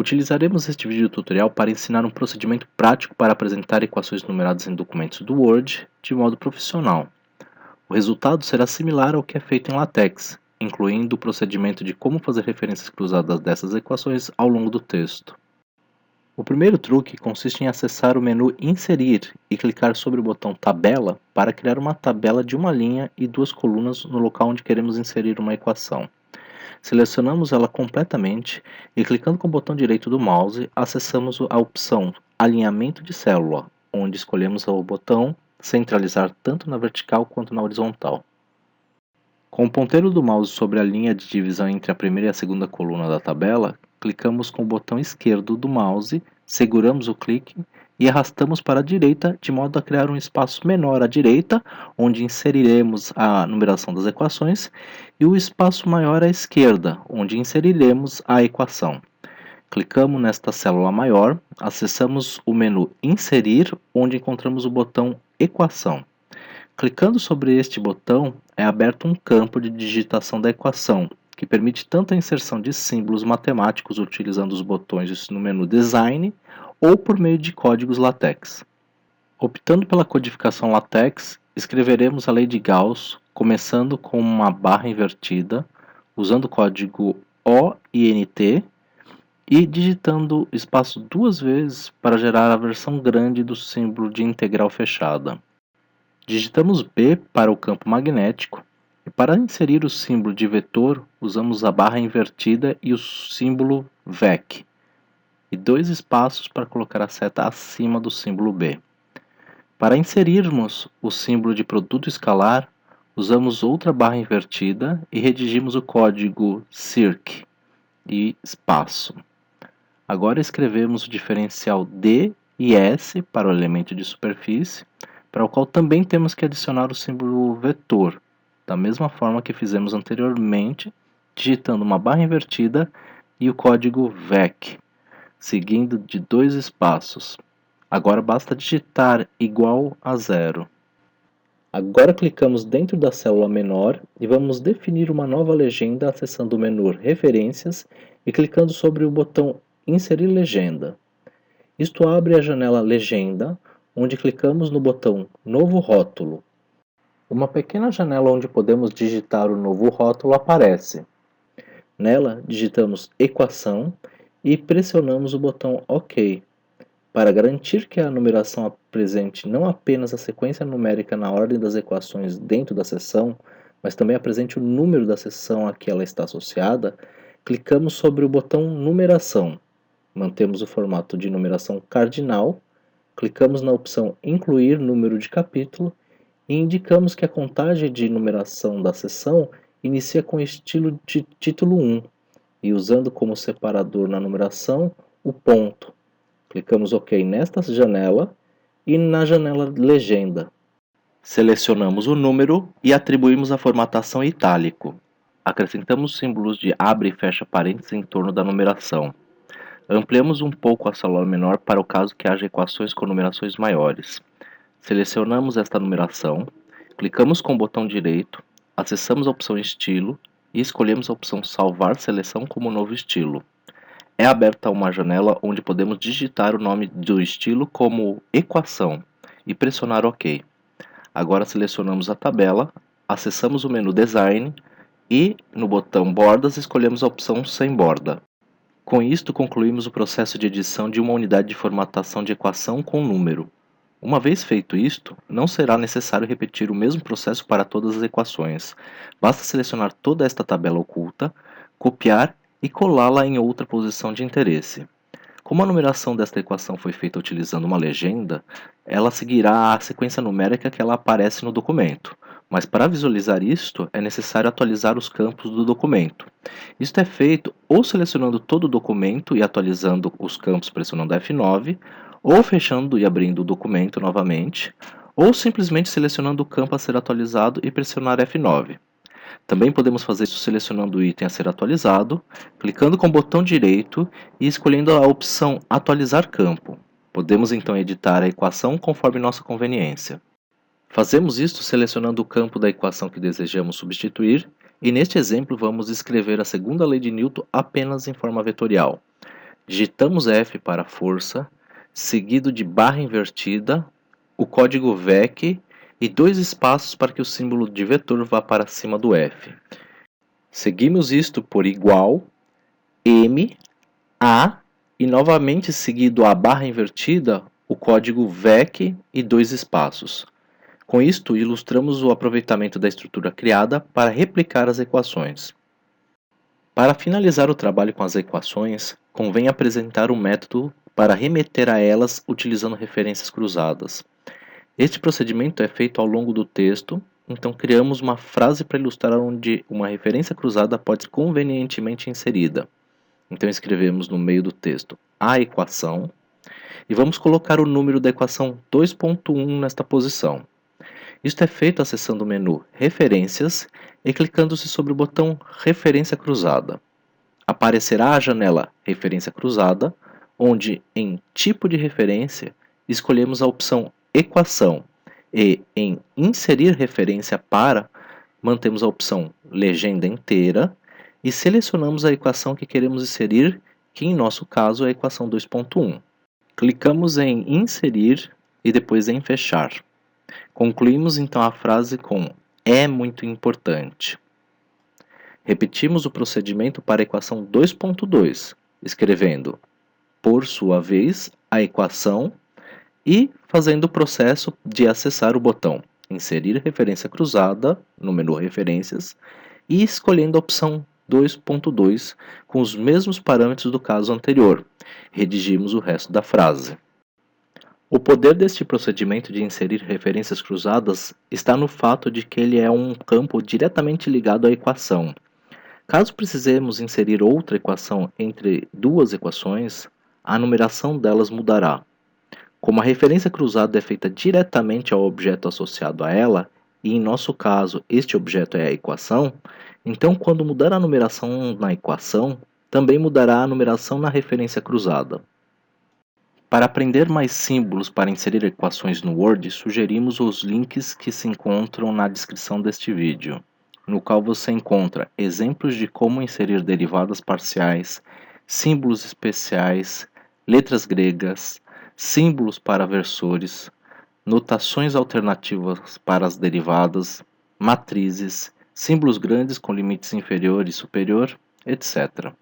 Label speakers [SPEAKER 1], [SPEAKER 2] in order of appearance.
[SPEAKER 1] Utilizaremos este vídeo tutorial para ensinar um procedimento prático para apresentar equações numeradas em documentos do Word de modo profissional. O resultado será similar ao que é feito em LaTeX, incluindo o procedimento de como fazer referências cruzadas dessas equações ao longo do texto. O primeiro truque consiste em acessar o menu Inserir e clicar sobre o botão Tabela para criar uma tabela de uma linha e duas colunas no local onde queremos inserir uma equação. Selecionamos ela completamente e clicando com o botão direito do mouse, acessamos a opção Alinhamento de célula, onde escolhemos o botão Centralizar tanto na vertical quanto na horizontal. Com o ponteiro do mouse sobre a linha de divisão entre a primeira e a segunda coluna da tabela, clicamos com o botão esquerdo do mouse, seguramos o clique e arrastamos para a direita de modo a criar um espaço menor à direita, onde inseriremos a numeração das equações, e o espaço maior à esquerda, onde inseriremos a equação. Clicamos nesta célula maior, acessamos o menu Inserir, onde encontramos o botão Equação. Clicando sobre este botão, é aberto um campo de digitação da equação, que permite tanto a inserção de símbolos matemáticos utilizando os botões no menu Design ou por meio de códigos LaTeX. Optando pela codificação LaTeX, escreveremos a lei de Gauss, começando com uma barra invertida, usando o código OINT e digitando espaço duas vezes para gerar a versão grande do símbolo de integral fechada. Digitamos B para o campo magnético e para inserir o símbolo de vetor usamos a barra invertida e o símbolo VEC e dois espaços para colocar a seta acima do símbolo B. Para inserirmos o símbolo de produto escalar, usamos outra barra invertida e redigimos o código circ e espaço. Agora escrevemos o diferencial D e S para o elemento de superfície, para o qual também temos que adicionar o símbolo vetor, da mesma forma que fizemos anteriormente, digitando uma barra invertida e o código VEC, seguindo de dois espaços. Agora basta digitar igual a zero. Agora clicamos dentro da célula menor e vamos definir uma nova legenda acessando o menu Referências e clicando sobre o botão Inserir legenda. Isto abre a janela Legenda, onde clicamos no botão Novo Rótulo. Uma pequena janela onde podemos digitar o novo rótulo aparece. Nela, digitamos Equação e pressionamos o botão OK. Para garantir que a numeração apresente não apenas a sequência numérica na ordem das equações dentro da seção, mas também apresente o número da seção a que ela está associada, clicamos sobre o botão Numeração. Mantemos o formato de numeração cardinal, clicamos na opção Incluir número de capítulo e indicamos que a contagem de numeração da seção inicia com o estilo de título 1 e usando como separador na numeração o ponto. Clicamos OK nesta janela e na janela Legenda. Selecionamos o número e atribuímos a formatação itálico. Acrescentamos símbolos de abre e fecha parênteses em torno da numeração. Ampliamos um pouco a célula menor para o caso que haja equações com numerações maiores. Selecionamos esta numeração, clicamos com o botão direito, acessamos a opção Estilo e escolhemos a opção Salvar seleção como novo estilo. É aberta uma janela onde podemos digitar o nome do estilo como Equação e pressionar OK. Agora selecionamos a tabela, acessamos o menu Design e, no botão Bordas, escolhemos a opção Sem borda. Com isto, concluímos o processo de edição de uma unidade de formatação de equação com número. Uma vez feito isto, não será necessário repetir o mesmo processo para todas as equações. Basta selecionar toda esta tabela oculta, copiar e colá-la em outra posição de interesse. Como a numeração desta equação foi feita utilizando uma legenda, ela seguirá a sequência numérica que ela aparece no documento. Mas para visualizar isto, é necessário atualizar os campos do documento. Isto é feito ou selecionando todo o documento e atualizando os campos pressionando F9, ou fechando e abrindo o documento novamente, ou simplesmente selecionando o campo a ser atualizado e pressionar F9. Também podemos fazer isso selecionando o item a ser atualizado, clicando com o botão direito e escolhendo a opção Atualizar campo. Podemos então editar a equação conforme nossa conveniência. Fazemos isto selecionando o campo da equação que desejamos substituir, e neste exemplo vamos escrever a segunda lei de Newton apenas em forma vetorial. Digitamos F para força, seguido de barra invertida, o código VEC e 2 espaços para que o símbolo de vetor vá para cima do F. Seguimos isto por igual, M, A e novamente seguido a barra invertida, o código VEC e 2 espaços. Com isto, ilustramos o aproveitamento da estrutura criada para replicar as equações. Para finalizar o trabalho com as equações, convém apresentar um método para remeter a elas utilizando referências cruzadas. Este procedimento é feito ao longo do texto, então criamos uma frase para ilustrar onde uma referência cruzada pode ser convenientemente inserida. Então escrevemos no meio do texto a equação e vamos colocar o número da equação 2.1 nesta posição. Isto é feito acessando o menu Referências e clicando-se sobre o botão Referência Cruzada. Aparecerá a janela Referência Cruzada, onde em Tipo de Referência escolhemos a opção Equação e em Inserir Referência para mantemos a opção Legenda Inteira e selecionamos a equação que queremos inserir, que em nosso caso é a equação 2.1. Clicamos em Inserir e depois em Fechar. Concluímos então a frase com é muito importante. Repetimos o procedimento para a equação 2.2, escrevendo, por sua vez, a equação e fazendo o processo de acessar o botão Inserir referência cruzada no menu Referências e escolhendo a opção 2.2 com os mesmos parâmetros do caso anterior. Redigimos o resto da frase. O poder deste procedimento de inserir referências cruzadas está no fato de que ele é um campo diretamente ligado à equação. Caso precisemos inserir outra equação entre duas equações, a numeração delas mudará. Como a referência cruzada é feita diretamente ao objeto associado a ela, e em nosso caso este objeto é a equação, então quando mudar a numeração na equação, também mudará a numeração na referência cruzada. Para aprender mais símbolos para inserir equações no Word, sugerimos os links que se encontram na descrição deste vídeo, no qual você encontra exemplos de como inserir derivadas parciais, símbolos especiais, letras gregas, símbolos para versores, notações alternativas para as derivadas, matrizes, símbolos grandes com limites inferior e superior, etc.